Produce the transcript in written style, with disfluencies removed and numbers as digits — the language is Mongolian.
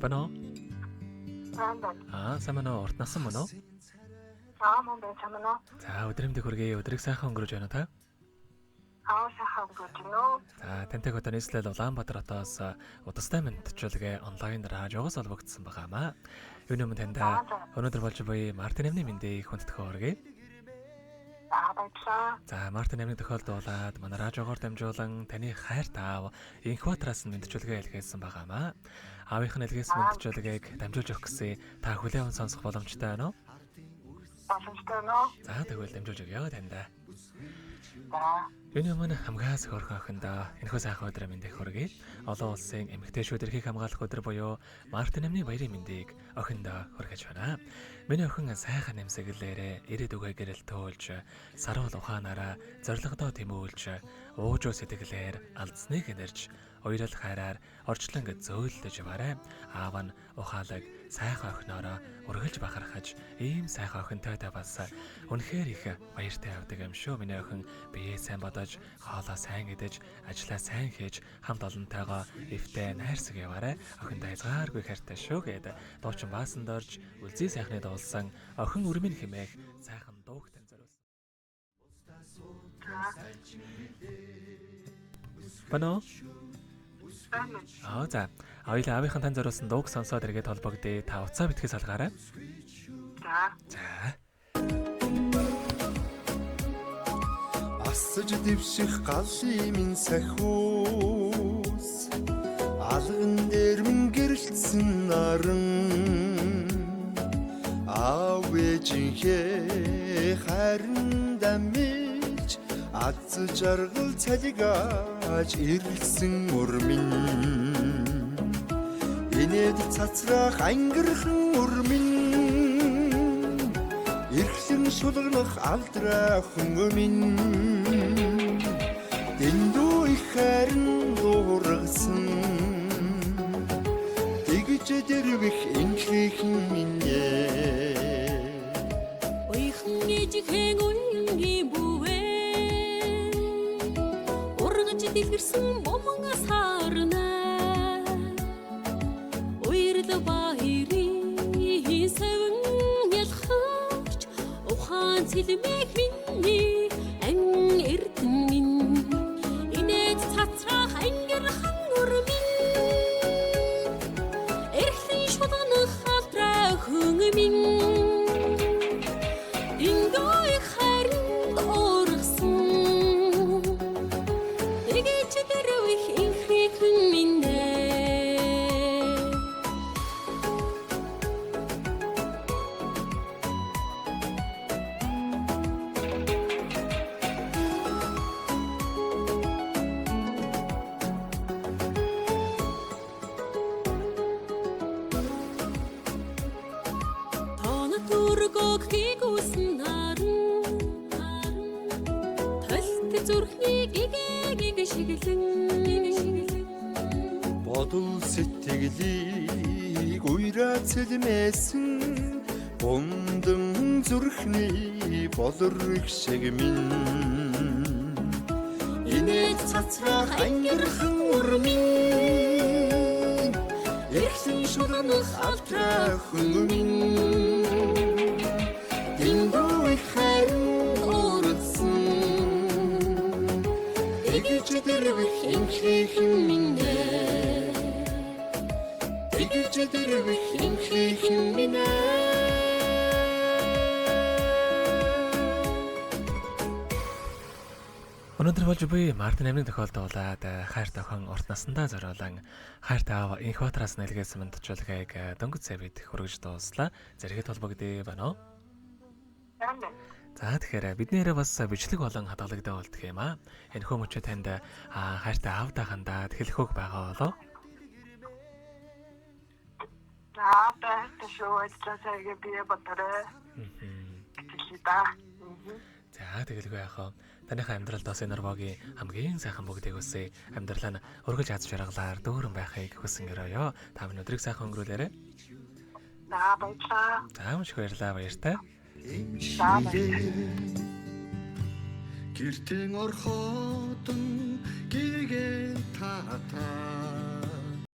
Бано. Анда. Сайн байна уу? Урт насан мөн үү? Мөн байна. За, өдрөмдөө хүргэе. Өдрийг сайхан өнгөрөөж байна та. Сайхан өнгөрөж. За, тантай одоо нийслэл Улаанбаатар хотоос удастай мэдчилгээ онлайн радиогоос олбогдсон байгаамаа. Юуны өмнө танда өнөөдөр болж буй Мартин амны мэндийг хүндэтгэн хүргэе. Баярлалаа. За, Мартин амны тохиолдуулаад манай радиогоор дамжуулан таны хайр таав инкватраас нь мэдчилгээ илгээсэн байгаамаа. Аавынх нь илгээсэн мэдчилгээг дамжуулж өгөх гэсэн та хүлээвэн сонсох боломжтой байна уу? Боломжтой нөө. За, тэгвэл дамжуулж өгье танда. За. Юуны өмнө хамгаас хөрхөн охиндоо энэхүү сайхан өдрөө мэндийг хүргэе. Олон улсын эмэгтэйчүүд эрхийг хамгаалах өдөр буюу Мартин амны баярын мэндийг охиндоо хүргэж байна. Миний охин сайхан нэмсэглээрээ ирээд үгээ гэрэл төөлж, саруул ухаанаараа зоригдоо тэмүүлж, уужуу сэтгэлээр алдсныг нэрж, уярал хайраар орчлон зөөлдөж барай. Аав нь ухаалаг сайхан охиноороо үргэлж бахархаж, ийм сайхан охинтой та бас үнэхээр их баяртай явдаг юм шүү. Миний охин биеэ сайн бодож, хоолоо сайн идэж, ажлаа сайн хийж, хамт олонтойгоо эвтэй найрсаг яваарай. Охинтой хязгааргүй хайртай шүү гэдэг дуучин баасан дорж, үлзий сайхны дуулсан охин өрмийн хэмээх сайхан дуугтэн зориулсан. Бано. За. Хоёулаа аавынхан тань зориулсан дууг сонсоод эргээд холбогдъё. Та уцаа битгий салгаарай. За. Асаж дэвших галын минь сахиус алган дээр минь гэрэлтсэн наран аав ээжийнхээ хайран дамж аз жаргал цалигаж ирэлсэн мөр минь инээд цацрах ангирхан мөр минь эрхлэн шулгах алдраа хүн минь дэндүү их хайран дуургасан тэгж дэрвэх инхээхэн минь ойхон ээжихэн үнгийн бүвэ ургаж дэлгэрсэн момон сарна уйрал баирийн сэвэн ялхаж ухаан цэлмэг миний ан эрдэн минь инээд цацрах ангирхан өрмин эрхлэн шулгах алдраа хүн минь дэндүү их хайранд уургасан тэгэж дэрвэх инхээхэн минь бодол сэтгэлийг уйраа цэлмээсэн бундан зүрхний болорх шиг минь инээд цацрах ангирхан урмин эрхлэн шулгах алдраа хүн минь дэндүү их хайранд уурсан тэгж дэрвэх инхээхэн минь тэгж дэрвэх инхээхэн минь Өнөөдөр болж буй Мартин амны тохиолдуулаад хайр тохион урт насандаа зориулан хайр таав инкватраас нэлгээсэн мэдчилгээг дөнгөж сэвэд хүргэж дууслаа. Зэрэгэд холбогдъё байна уу? За тэгэхээр бидний яраа бас бичлэг болон хадгалагдаа болдгоо юм аа. Энэхүү мөчөө танд хайртай аавдаа хандаад хэлэх үг байгаа болоо. Баяртай шүү. Эцээсээ бие батараа. За тэгэлгүй яхаа. Таныхаа амьдралд бас энэ норвогийн хамгийн сайхан бүгдийг үсэ амьдрал нь өргөж аз жаргалаар дүүрэн байхыг хүсэн өрөөё. Та бүхэн өдрийг сайхан өнгөрүүлээрэй. За баярлалаа. За маш их баярлалаа, баяртай. гэртэн орхотон гэгээ та